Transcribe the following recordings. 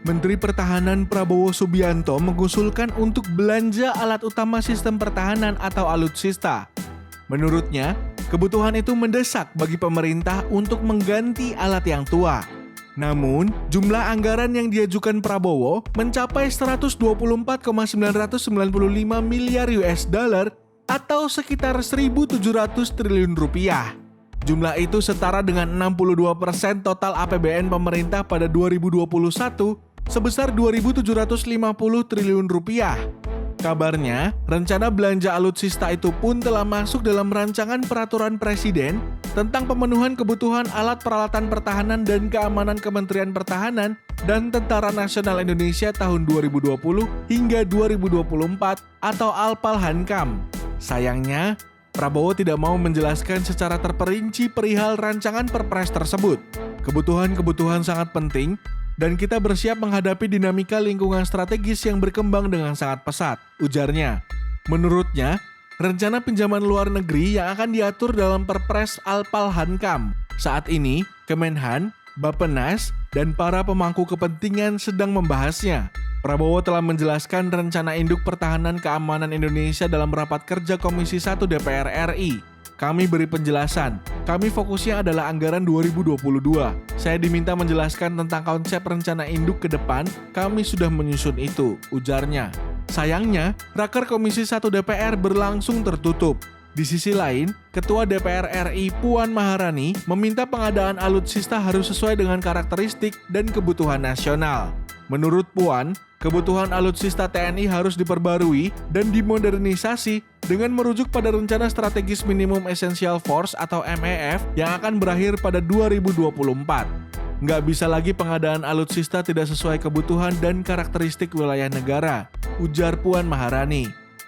Menteri Pertahanan Prabowo Subianto mengusulkan untuk belanja alat utama sistem pertahanan atau alutsista. Menurutnya, kebutuhan itu mendesak bagi pemerintah untuk mengganti alat yang tua. Namun, jumlah anggaran yang diajukan Prabowo mencapai 124,995 miliar US dollar atau sekitar 1.700 triliun rupiah. Jumlah itu setara dengan 62% total APBN pemerintah pada 2021 sebesar 2.750 triliun rupiah. Kabarnya, rencana belanja alutsista itu pun telah masuk dalam rancangan peraturan Presiden tentang pemenuhan kebutuhan alat peralatan pertahanan dan keamanan Kementerian Pertahanan dan Tentara Nasional Indonesia tahun 2020 hingga 2024 atau Alpal-Hankam. Sayangnya, Prabowo tidak mau menjelaskan secara terperinci perihal rancangan Perpres tersebut. Kebutuhan-kebutuhan sangat penting dan kita bersiap menghadapi dinamika lingkungan strategis yang berkembang dengan sangat pesat, ujarnya. Menurutnya, rencana pinjaman luar negeri yang akan diatur dalam Perpres Alpal-Hankam. Saat ini, Kemenhan, Bappenas, dan para pemangku kepentingan sedang membahasnya. Prabowo telah menjelaskan rencana induk pertahanan keamanan Indonesia dalam rapat kerja Komisi 1 DPR RI. Kami beri penjelasan, kami fokusnya adalah anggaran 2022. Saya diminta menjelaskan tentang konsep rencana induk ke depan, kami sudah menyusun itu, ujarnya. Sayangnya, Raker Komisi 1 DPR berlangsung tertutup. Di sisi lain, Ketua DPR RI Puan Maharani meminta pengadaan alutsista harus sesuai dengan karakteristik dan kebutuhan nasional. Menurut Puan, kebutuhan alutsista TNI harus diperbarui dan dimodernisasi dengan merujuk pada Rencana Strategis Minimum Essential Force atau MEF yang akan berakhir pada 2024. Nggak bisa lagi pengadaan alutsista tidak sesuai kebutuhan dan karakteristik wilayah negara, ujar Puan Maharani.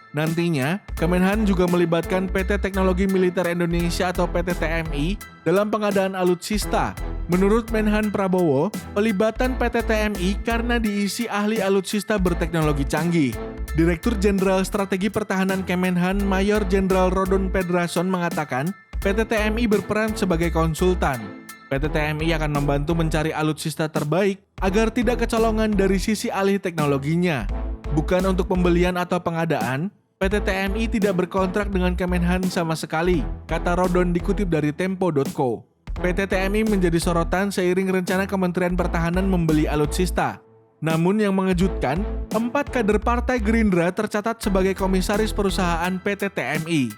Nantinya, Kemenhan juga melibatkan PT Teknologi Militer Indonesia atau PT TMI dalam pengadaan alutsista. Menurut Menhan Prabowo, pelibatan PT TMI karena diisi ahli alutsista berteknologi canggih. Direktur Jenderal Strategi Pertahanan Kemenhan Mayor Jenderal Rodon Pedrason mengatakan, PT TMI berperan sebagai konsultan. PT TMI akan membantu mencari alutsista terbaik agar tidak kecolongan dari sisi ahli teknologinya. Bukan untuk pembelian atau pengadaan, PT TMI tidak berkontrak dengan Kemenhan sama sekali, kata Rodon dikutip dari Tempo.co. PT TMI menjadi sorotan seiring rencana Kementerian Pertahanan membeli alutsista. Namun yang mengejutkan, 4 kader Partai Gerindra tercatat sebagai komisaris perusahaan PT TMI.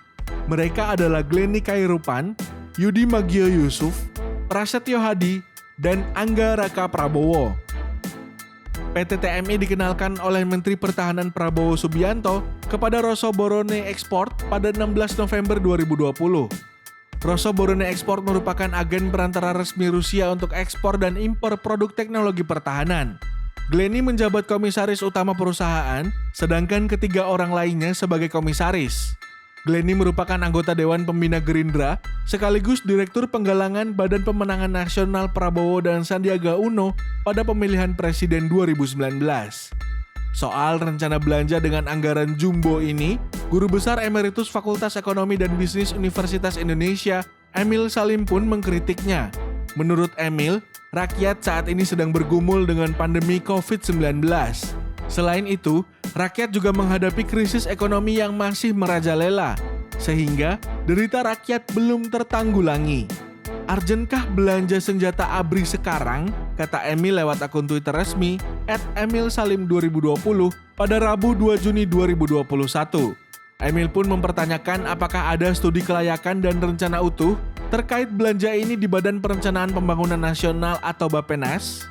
Mereka adalah Glenny Kairupan, Yudi Magio Yusuf, Prasetyo Hadi, dan Angga Raka Prabowo. PT TMI dikenalkan oleh Menteri Pertahanan Prabowo Subianto kepada Rosoborone Export pada 16 November 2020. Rosoborone Export merupakan agen perantara resmi Rusia untuk ekspor dan impor produk teknologi pertahanan. Glenny menjabat komisaris utama perusahaan, sedangkan ketiga orang lainnya sebagai komisaris. Glenny merupakan anggota Dewan Pembina Gerindra, sekaligus Direktur Penggalangan Badan Pemenangan Nasional Prabowo dan Sandiaga Uno pada pemilihan Presiden 2019. Soal rencana belanja dengan anggaran jumbo ini, Guru Besar Emeritus Fakultas Ekonomi dan Bisnis Universitas Indonesia, Emil Salim pun mengkritiknya. Menurut Emil, rakyat saat ini sedang bergumul dengan pandemi COVID-19. Selain itu, rakyat juga menghadapi krisis ekonomi yang masih merajalela, sehingga derita rakyat belum tertanggulangi. Arjenkah belanja senjata ABRI sekarang? Kata Emil lewat akun Twitter resmi @emilsalim2020 pada Rabu 2 Juni 2021. Emil pun mempertanyakan apakah ada studi kelayakan dan rencana utuh terkait belanja ini di Badan Perencanaan Pembangunan Nasional atau Bappenas.